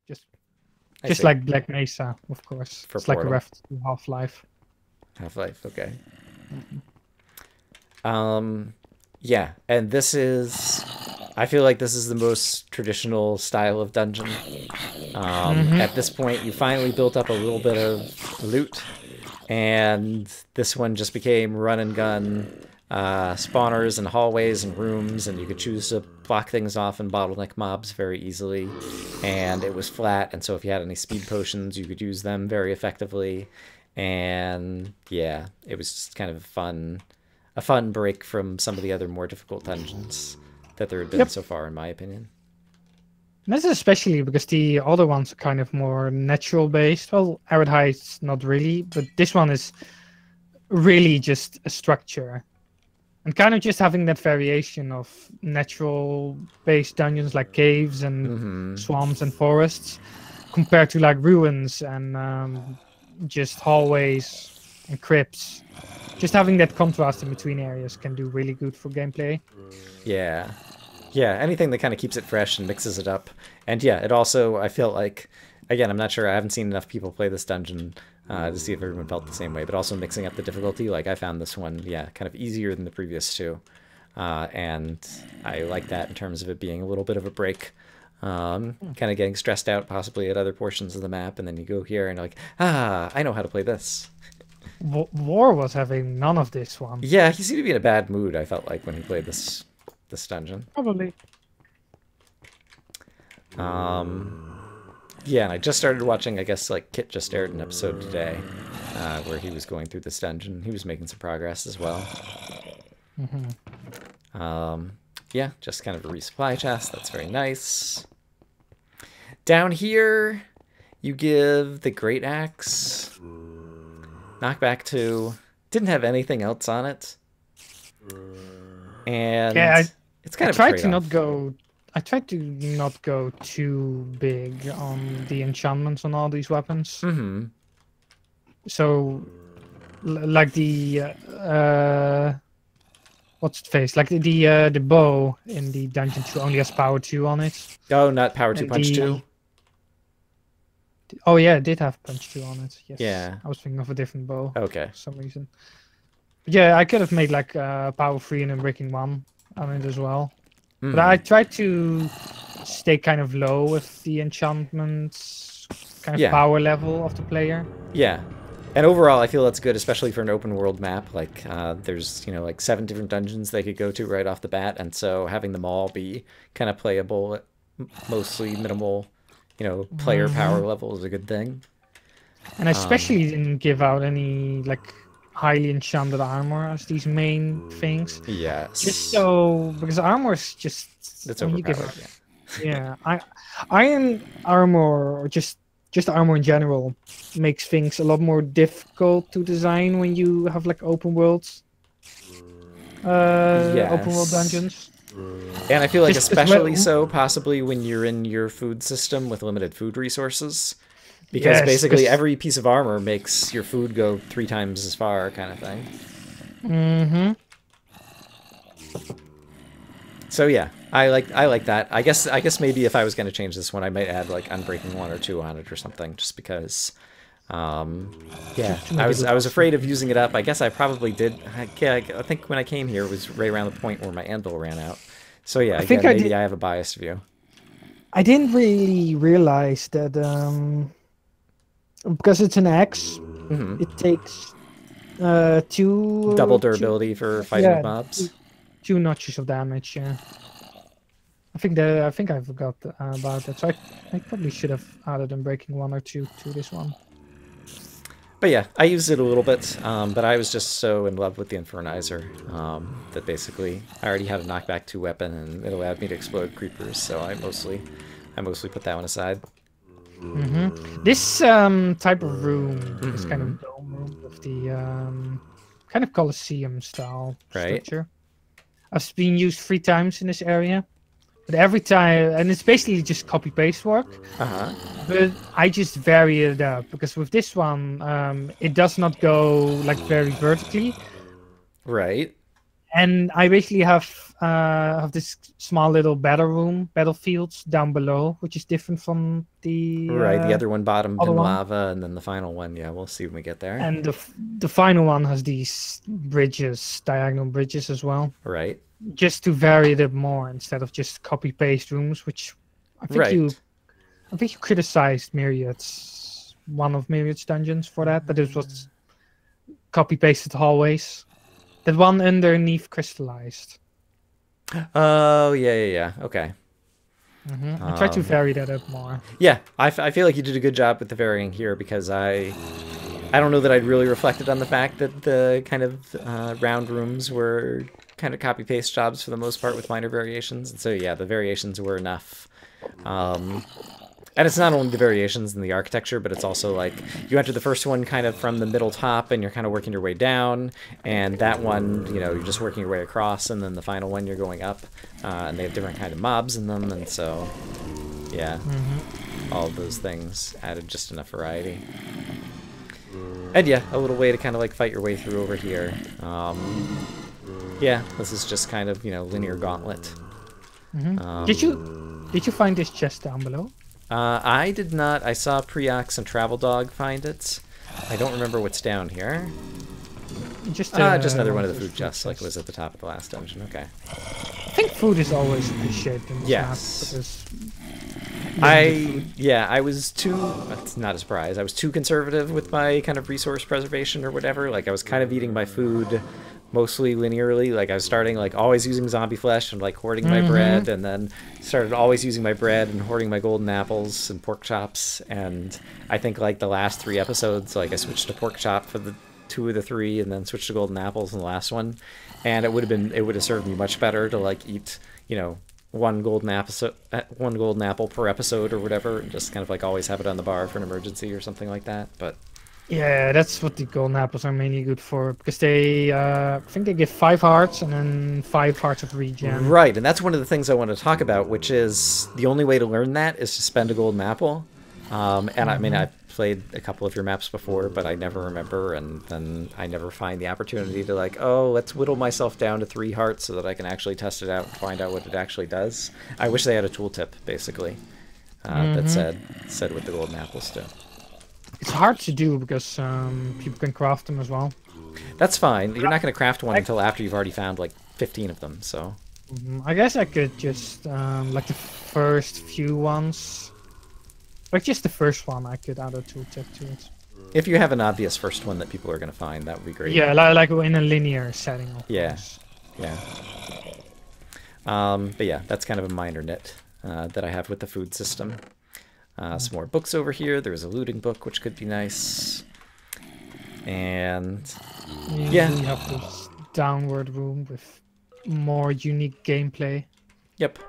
Just like Black Mesa, of course. For it's like a Portal. ref to Half-Life. Half-Life, okay. Yeah, and this is... I feel like this is the most traditional style of dungeon. At this point, you finally built up a little bit of loot, and this one just became run and gun spawners and hallways and rooms, and you could choose to block things off and bottleneck mobs very easily. And it was flat, and so if you had any speed potions, you could use them very effectively. And yeah, it was just kind of a fun break from some of the other more difficult dungeons that there had been so far, in my opinion. And this is especially because the other ones are kind of more natural based. Well, Arid Heights not really, but this one is really just a structure. And kind of just having that variation of natural based dungeons like caves and swamps and forests compared to like ruins and just hallways and crypts. Just having that contrast in between areas can do really good for gameplay. Yeah. Yeah, anything that kind of keeps it fresh and mixes it up. And yeah, it also, I feel like, again, I'm not sure, I haven't seen enough people play this dungeon to see if everyone felt the same way, but also mixing up the difficulty. Like, I found this one, yeah, kind of easier than the previous two. And I like that in terms of it being a little bit of a break. Kind of getting stressed out possibly at other portions of the map, and then you go here and you're like, I know how to play this. War was having none of this one. Yeah, he seemed to be in a bad mood, I felt like, when he played this dungeon. Probably. Yeah, and I just started watching, I guess, like, Kit just aired an episode today where he was going through this dungeon. He was making some progress as well. Yeah, just kind of a resupply chest. That's very nice. Down here, you give the Great Axe. Knockback 2. Didn't have anything else on it. And yeah, it's kind of I tried to not go too big on the enchantments on all these weapons. So, like the what's it face? Like the bow in the dungeon 2 only has power 2 on it. Oh, not power 2, punch 2. Oh yeah, it did have punch 2 on it. Yes. Yeah. I was thinking of a different bow. Okay. For some reason. But yeah, I could have made like power 3 and a breaking 1 on it as well. But I tried to stay kind of low with the enchantments kind of power level of the player. Yeah. And overall, I feel that's good, especially for an open world map. Like, there's, like 7 different dungeons they could go to right off the bat. And so having them all be kind of playable at mostly minimal, player power level is a good thing. And I especially didn't give out any, like, highly enchanted armor as these main things. Yes. Just so, because armor is just... It's overpowered, yeah. Iron armor, or just armor in general, makes things a lot more difficult to design when you have like open worlds. Open world dungeons. And I feel like especially so possibly when you're in your food system with limited food resources. Because basically every piece of armor makes your food go 3 times as far, kind of thing. So yeah, I like that. I guess maybe if I was going to change this one, I might add like Unbreaking 1 or 2 on it or something, just because. Yeah, I was afraid of using it up. I guess I probably did. I think when I came here it was right around the point where my anvil ran out. So yeah, again, maybe I have a biased view. I didn't really realize that because it's an axe, it takes 2 double durability for fighting mobs. 2 notches of damage. Yeah, I think I forgot about that. So I probably should have added Unbreaking 1 or 2 to this one. But yeah, I used it a little bit, but I was just so in love with the Infernizer that basically I already had a knockback 2 weapon, and it allowed me to explode creepers. So I mostly put that one aside. This type of room, this kind of dome room with the kind of Colosseum style structure, has been used 3 times in this area. But every time, and it's basically just copy-paste work. But I just vary it up, because with this one, it does not go like very vertically. Right. And I basically have have this small little battlefields down below, which is different from the Right, the other one bottomed other in one. lava, and then the final one, yeah, we'll see when we get there. And the final one has these bridges, diagonal bridges as well, Right, just to vary it more instead of just copy paste rooms, which I think you right. I think you criticized Myriad's one of Myriad's dungeons for that it was copy pasted hallways. That one underneath crystallized. Oh, yeah, yeah, yeah. Okay. I try to vary that up more. Yeah, I feel like you did a good job with the varying here because I don't know that I'd really reflected on the fact that the kind of round rooms were kind of copy paste jobs for the most part with minor variations. And so yeah, the variations were enough. And it's not only the variations in the architecture, but it's also like you enter the first one kind of from the middle top and you're kind of working your way down. And that one, you know, you're just working your way across. And then the final one, you're going up. And they have different kind of mobs in them. And so, yeah, all of those things added just enough variety. And yeah, a little way to kind of like fight your way through over here. Yeah, this is just kind of, you know, linear gauntlet. Did you find this chest down below? I did not. I saw Preox and Travel Dog find it. I don't remember what's down here. Just another one of the food chests, like it was at the top of the last dungeon. Okay. I think food is always appreciated in this Yes. map because I was too, it's not a surprise, I was too conservative with my kind of resource preservation or whatever. Like I was kind of eating my food mostly linearly. Like I was starting like always using zombie flesh and like hoarding my bread, and then started always using my bread and hoarding my golden apples and pork chops. And I think like the last 3 episodes, like I switched to pork chop for the 2 of the 3 and then switched to golden apples in the last one. And it would have served me much better to like eat, you know, one golden apple per episode or whatever, and just kind of like always have it on the bar for an emergency or something like that. But yeah, that's what the golden apples are mainly good for, because they I think they give 5 hearts and then 5 hearts of regen. right, and that's one of the things I want to talk about, which is the only way to learn that is to spend a golden apple. And I mean, I've played a couple of your maps before, but I never remember, and then I never find the opportunity to like, oh, let's whittle myself down to 3 hearts so that I can actually test it out and find out what it actually does. I wish they had a tooltip, basically, that said what the golden apples do. It's hard to do because people can craft them as well. That's fine. You're not going to craft one until after you've already found like 15 of them, so. I guess I could just, like the first few ones, like just the first one, I could add a tooltip to it. If you have an obvious first one that people are going to find, that would be great. Yeah, like in a linear setting, of course. Yeah. But yeah, that's kind of a minor nit that I have with the food system. Some more books over here. There's a looting book, which could be nice. And yeah. We have this downward room with more unique gameplay. Yep.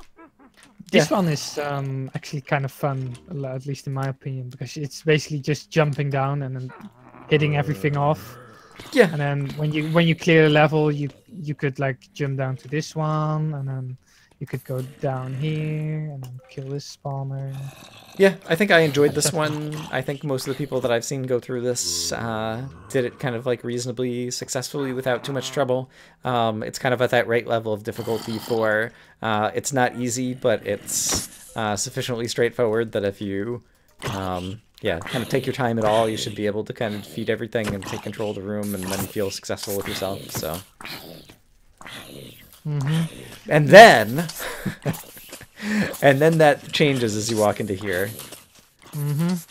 This one is actually kind of fun, at least in my opinion, because it's basically just jumping down and then hitting everything off. Yeah. And then when you clear a level, you could like jump down to this one, and then you could go down here and then kill this spawner. Yeah, I think I enjoyed this one. I think most of the people that I've seen go through this did it kind of like reasonably successfully without too much trouble. It's kind of at that right level of difficulty for it's not easy, but it's sufficiently straightforward that if you kind of take your time at all, you should be able to kind of defeat everything and take control of the room and then feel successful with yourself. So, and then. And then that changes as you walk into here.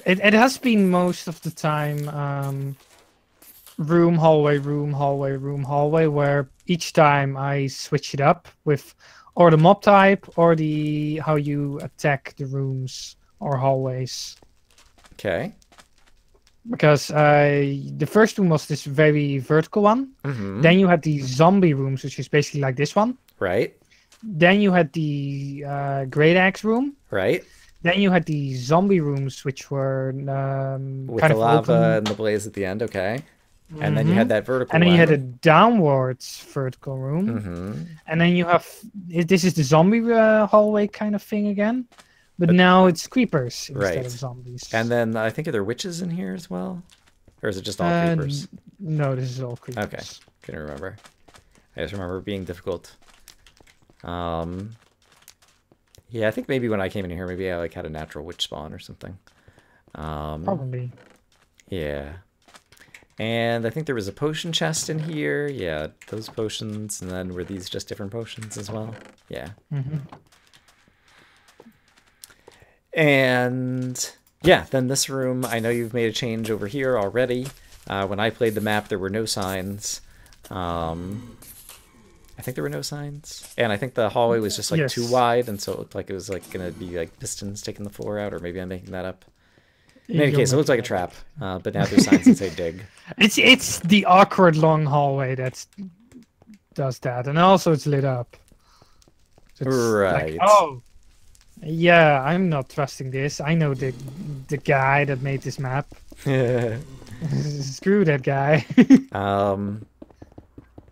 It has been most of the time room, hallway, room, hallway, room, hallway, where each time I switch it up with or the mob type or the how you attack the rooms or hallways. Okay. Because the first room was this very vertical one. Then you had the zombie rooms, which is basically like this one. Right. Then you had the Great Axe room. Right. Then you had the zombie rooms, which were with kind the of lava open. and the blaze at the end. Okay. And then you had that vertical and then one. you had a downwards vertical room. And then you have this is the zombie hallway kind of thing again, but now it's creepers instead of zombies. And then I think are there witches in here as well, or is it just all creepers? No, this is all creepers. Okay, couldn't remember. I just remember it being difficult. Yeah, I think maybe when I came in here, maybe I like had a natural witch spawn or something. Probably. Yeah. And I think there was a potion chest in here. Yeah, those potions. And then were these just different potions as well? Yeah. And yeah, then this room, I know you've made a change over here already. When I played the map, there were no signs. I think there were no signs. And I think the hallway was just like too wide, and so it looked like it was like going to be like pistons taking the floor out, or maybe I'm making that up. In any case, it looks like a trap, but now there's signs that say dig. It's the awkward long hallway that does that, and also it's lit up. So it's right. Like, oh, yeah, I'm not trusting this. I know the guy that made this map. Screw that guy. Oh,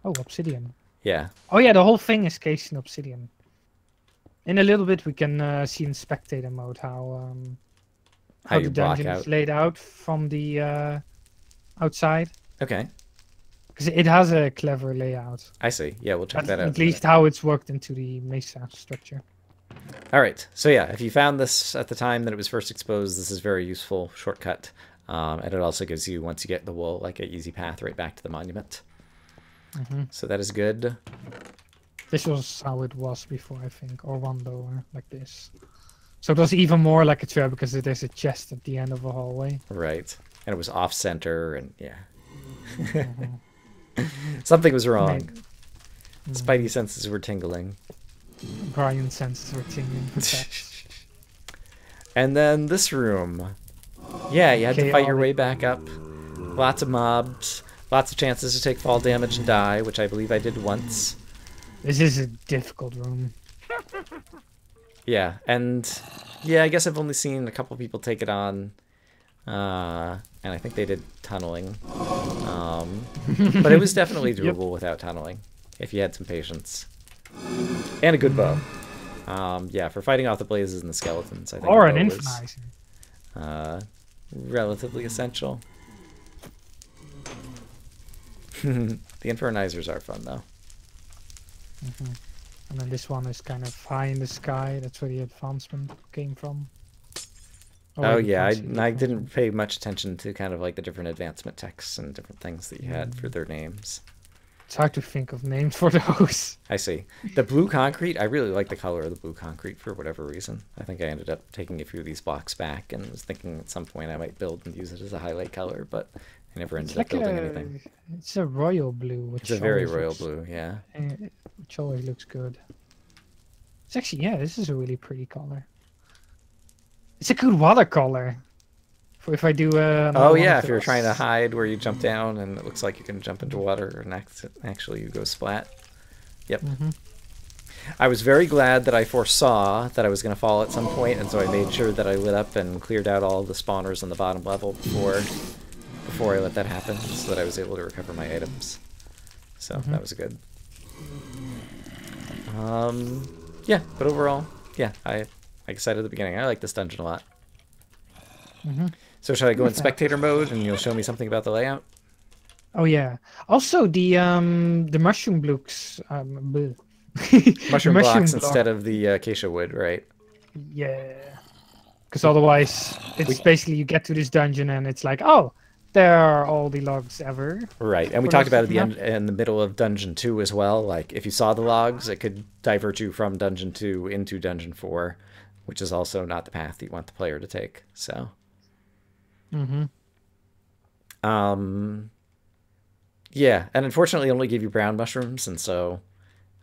obsidian. Yeah. Oh yeah, the whole thing is cased in obsidian. In a little bit, we can see in spectator mode how the dungeon is laid out from the outside. Okay. Because it has a clever layout. I see. Yeah, we'll check that out. At least how it's worked into the mesa structure. All right. So yeah, if you found this at the time that it was first exposed, this is very useful shortcut. And it also gives you, once you get the wool, like an easy path right back to the monument. So that is good. This was how it was before, I think, or one door like this. So it was even more like a trap because there's a chest at the end of a hallway. Right. And it was off center, and yeah. Something was wrong. Spidey senses were tingling. Brian's senses were tingling. And then this room. Yeah, you had to fight your way back up. Lots of mobs. Lots of chances to take fall damage and die, which I believe I did once. This is a difficult room. Yeah, and yeah, I guess I've only seen a couple people take it on. And I think they did tunneling. But it was definitely doable without tunneling, if you had some patience. And a good bow. Yeah, for fighting off the blazes and the skeletons, I think. Or an infinizer. Relatively essential. The infinizers are fun, though. And then this one is kind of high in the sky. That's where the advancement came from. Oh yeah, I didn't pay much attention to kind of like the different advancement texts and different things that you had for their names. It's hard to think of names for those. I see. The blue concrete, I really like the color of the blue concrete for whatever reason. I think I ended up taking a few of these blocks back and was thinking at some point I might build and use it as a highlight color, but I never ended up building anything. It's a royal blue. It's a very royal blue, yeah. Which always looks good. It's actually, yeah, this is a really pretty color. It's a good watercolor. For if I do oh yeah, if you're trying to hide where you jump down and it looks like you can jump into water and actually you go splat. Yep. I was very glad that I foresaw that I was going to fall at some point, and so I made sure that I lit up and cleared out all the spawners on the bottom level before I let that happen, so that I was able to recover my items. So that was good. Yeah, but overall, yeah, like I said at the beginning, I like this dungeon a lot. So should I go in spectator mode and you'll show me something about the layout? Oh yeah. Also the mushroom blocks. Mushroom blocks instead of the acacia wood, right? Yeah. Because otherwise, it's basically you get to this dungeon and it's like, oh, there are all the logs ever. Right, and we talked about it at the end, in the middle of Dungeon 2 as well. Like, if you saw the logs, it could divert you from Dungeon 2 into Dungeon 4, which is also not the path you want the player to take. So, yeah, and unfortunately, it only gave you brown mushrooms, and so,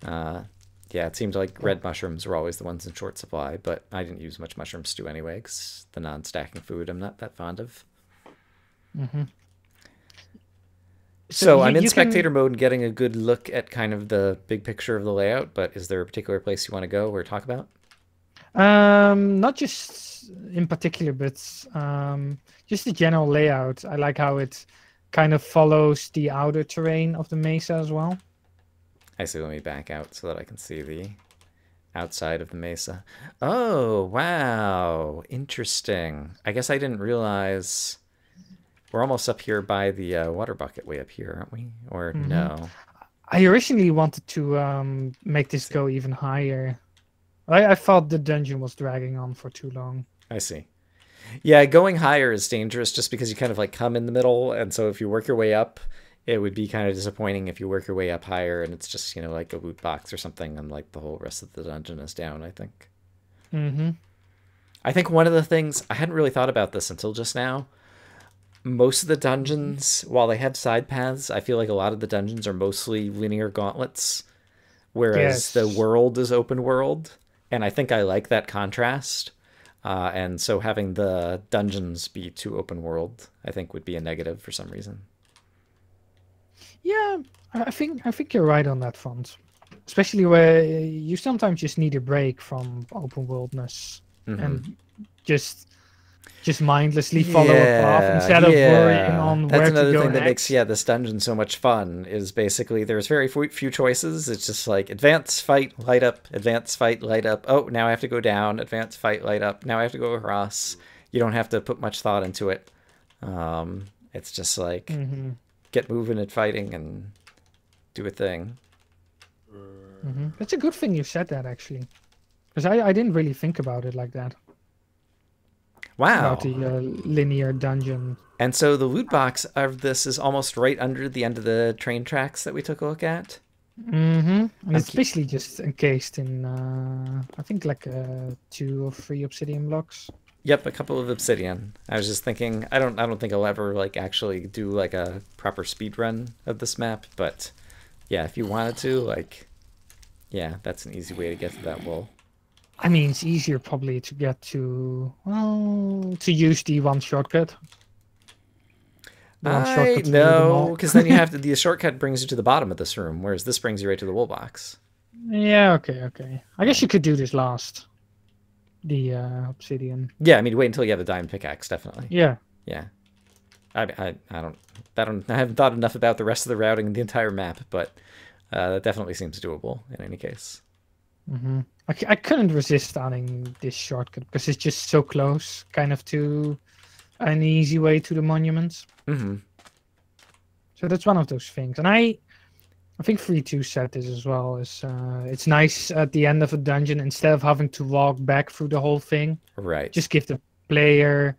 yeah, it seemed like red mushrooms were always the ones in short supply. But I didn't use much mushroom stew anyway, because the non-stacking food I'm not that fond of. So I'm in spectator mode and getting a good look at kind of the big picture of the layout, but is there a particular place you want to go or talk about? Not just in particular, but just the general layout. I like how it kind of follows the outer terrain of the mesa as well. I see. Let me back out so that I can see the outside of the mesa. Oh, wow. Interesting. I guess I didn't realize... We're almost up here by the water bucket way up here, aren't we? Or no? I originally wanted to make this go even higher. I thought the dungeon was dragging on for too long. I see. Yeah, going higher is dangerous just because you kind of like come in the middle, and so if you work your way up, it would be kind of disappointing if you work your way up higher and it's just, you know, like a loot box or something and like the whole rest of the dungeon is down, I think. Mm-hmm. I think one of the things I hadn't really thought about this until just now. Most of the dungeons, while they have side paths, I feel like a lot of the dungeons are mostly linear gauntlets, whereas the Yes. world is open world. And I think I like that contrast. And so having the dungeons be too open world, I think would be a negative for some reason. Yeah, I think you're right on that front. Especially where you sometimes just need a break from open worldness Hmm. and just just mindlessly follow a path Yeah, instead of worrying yeah. on That's where to another go thing that makes, next. yeah, this dungeon so much fun is basically there's very few choices. It's just like advance, fight, light up, advance, fight, light up. Oh, now I have to go down, advance, fight, light up. Now I have to go across. You don't have to put much thought into it. It's just like Mm-hmm. get moving and fighting and do a thing. Mm-hmm. That's a good thing you said that actually, because I didn't really think about it like that about Wow. the linear dungeon. And so the loot box of this is almost right under the end of the train tracks that we took a look at. Mm-hmm. And I'm it's basically just encased in I think like 2 or 3 obsidian blocks. Yep, a couple of obsidian. I was just thinking, I don't think I'll ever like actually do like a proper speed run of this map, but yeah, if you wanted to, like, yeah, that's an easy way to get to that wall. I mean, it's easier probably to get to, well, to use the one shortcut. The one I shortcut through them know, all. because then you have to, the shortcut brings you to the bottom of this room, whereas this brings you right to the wool box. Yeah, okay, okay. I guess Yeah. you could do this last. The obsidian. Yeah, I mean, wait until you have the diamond pickaxe, definitely. Yeah. Yeah. I haven't thought enough about the rest of the routing in the entire map, but that definitely seems doable in any case. Mm-hmm. I couldn't resist adding this shortcut because it's just so close, kind of to an easy way to the monument. Mm-hmm. So that's one of those things. And I think 3-2 said this as well. Is it's nice at the end of a dungeon instead of having to walk back through the whole thing, Right. just give the player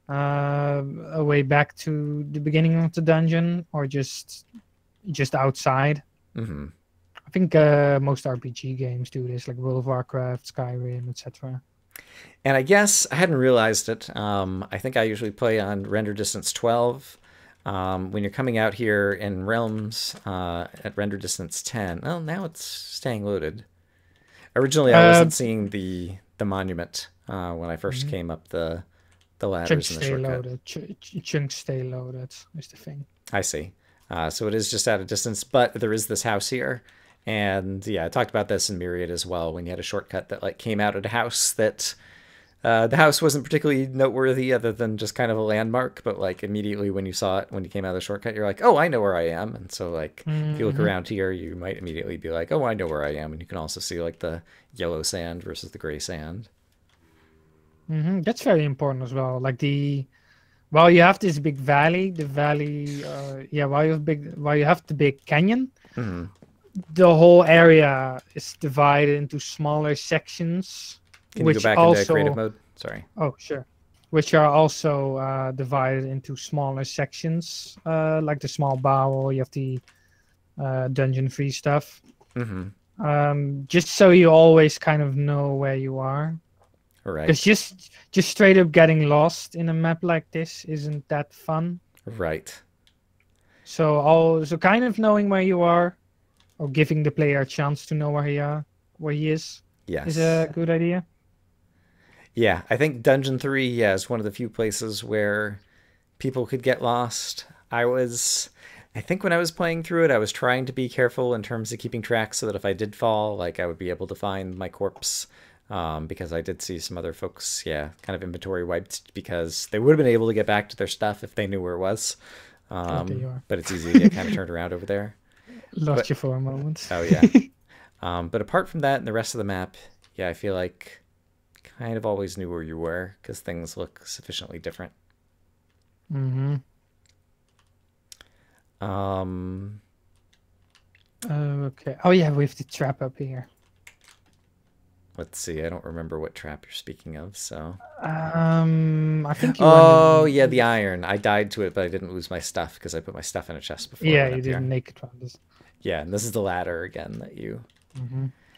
a way back to the beginning of the dungeon or just outside. Mm-hmm. I think most RPG games do this, like World of Warcraft, Skyrim, etc. And I guess I hadn't realized it. I think I usually play on render distance 12. When you're coming out here in realms at render distance 10, well, now it's staying loaded. Originally, I Uh, wasn't seeing the monument when I first mhm. came up the Chunks ladders in the stay shortcut. loaded. Chunks stay loaded is the thing. I see. So it is just at a distance, but there is this house here. And yeah, I talked about this in Myriad as well when you had a shortcut that like came out at a house that the house wasn't particularly noteworthy other than just kind of a landmark, but like immediately when you saw it, when you came out of the shortcut, you're like, oh, I know where I am. And so like if you look Hmm. around here, you might immediately be like, oh, I know where I am. And you can also see like the yellow sand versus the gray sand. That's very important as well. Like the while you have this big valley, the valley, yeah, while you have the big canyon, Mm. the whole area is divided into smaller sections, Can you go which back into creative also, mode? Sorry. oh, sure, which are also divided into smaller sections, like the small bowel. You have the dungeon free stuff. Mm-hmm. Just so you always kind of know where you are. Because Right. just straight up getting lost in a map like this isn't that fun. Right. So kind of knowing where you are, or giving the player a chance to know where he is Yes. a good idea. Yeah, I think Dungeon 3, yeah, is one of the few places where people could get lost. I think when I was playing through it, I was trying to be careful in terms of keeping track so that if I did fall, like I would be able to find my corpse. Because I did see some other folks, yeah, kind of inventory wiped because they would have been able to get back to their stuff if they knew where it was. Oh, there you are. But it's easy to get kind of turned around over there. Lost But, you for a moment. oh yeah. But apart from that and the rest of the map, yeah, I feel like kind of always knew where you were because things look sufficiently different. Hmm. Um, Okay. Oh yeah, we have the trap up here. Let's see. I don't remember what trap you're speaking of. So. I think you Oh went. yeah, the iron. I died to it, but I didn't lose my stuff because I put my stuff in a chest before I Yeah, went you up here. didn't make it from this. Yeah, and this is the ladder again that you.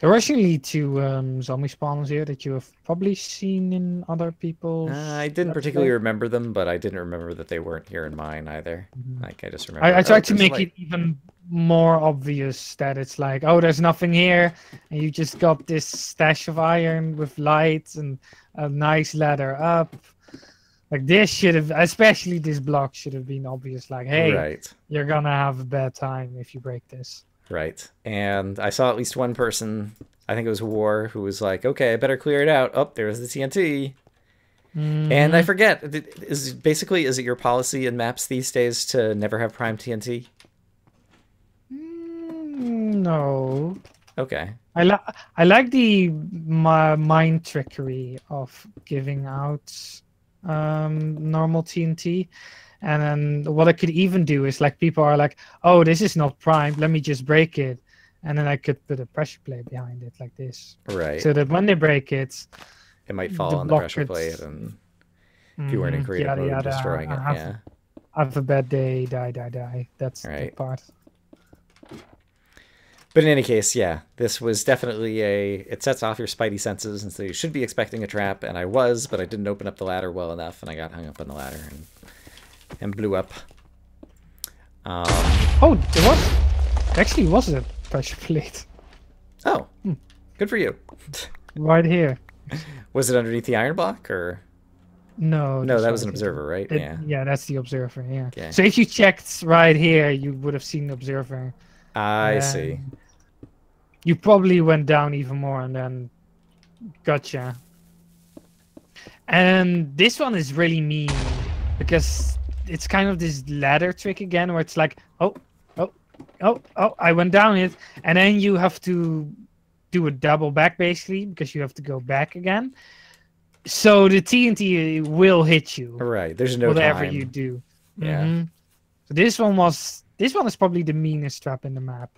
There were actually two zombie spawners here that you have probably seen in other I people's didn't Let's particularly Play. remember them, but I didn't remember that they weren't here in mine either. Mhm. Like I just I remember, oh, tried to there's make it light. even more obvious that it's like, oh, there's nothing here, and you just got this stash of iron with lights and a nice ladder up. Like this should have, especially this block should have been obvious. Like, hey, Right, you're gonna have a bad time if you break this. right. And I saw at least one person, I think it was War, who was like, okay, I better clear it out. Oh, there's the TNT. And I Hmm. forget, is it your policy in maps these days to never have prime TNT? No, Okay. I like the mind trickery of giving out normal TNT. And then what I could even do is like people are like, oh, this is not primed, let me just break it. And then I could put a pressure plate behind it like this. Right. So that when they break it, It might the fall on the block pressure could plate, and if you weren't in creative yada mode, yada. destroying it. Yeah. Have a bad day, die, die, die. That's the Right. part. But in any case, yeah, this was definitely it sets off your spidey senses, and so you should be expecting a trap, and I was, but I didn't open up the ladder well enough, and I got hung up on the ladder and blew up. Oh, there actually was a pressure plate Oh, good for you. right here. Was it underneath the iron block, or? No, No, that's that was right an here. observer, right? Yeah. Yeah, that's the observer. Yeah. Okay. So if you checked right here, you would have seen the observer. I see. You probably went down even more and then gotcha. And this one is really mean because it's kind of this ladder trick again where it's like, oh, oh, oh, oh, I went down it. And then you have to do a double back basically because you have to go back again. So the TNT will hit you. Right. There's no whatever time. you do. Yeah. So this one is probably the meanest trap in the map.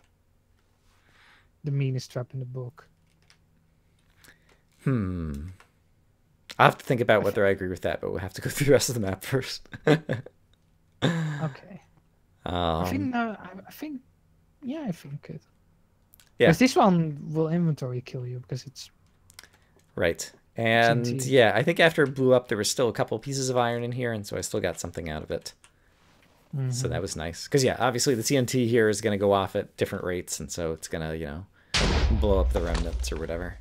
The meanest trap in the book. I have to think about whether I agree with that, but we'll have to go through the rest of the map first. Okay. I think yeah, I think it. Yeah. Because this one will inventory kill you because it's Right. And TNT. yeah, I think after it blew up, there was still a couple pieces of iron in here, and so I still got something out of it. So that was nice. Because yeah, obviously the TNT here is going to go off at different rates, and so it's going to, blow up the remnants or whatever.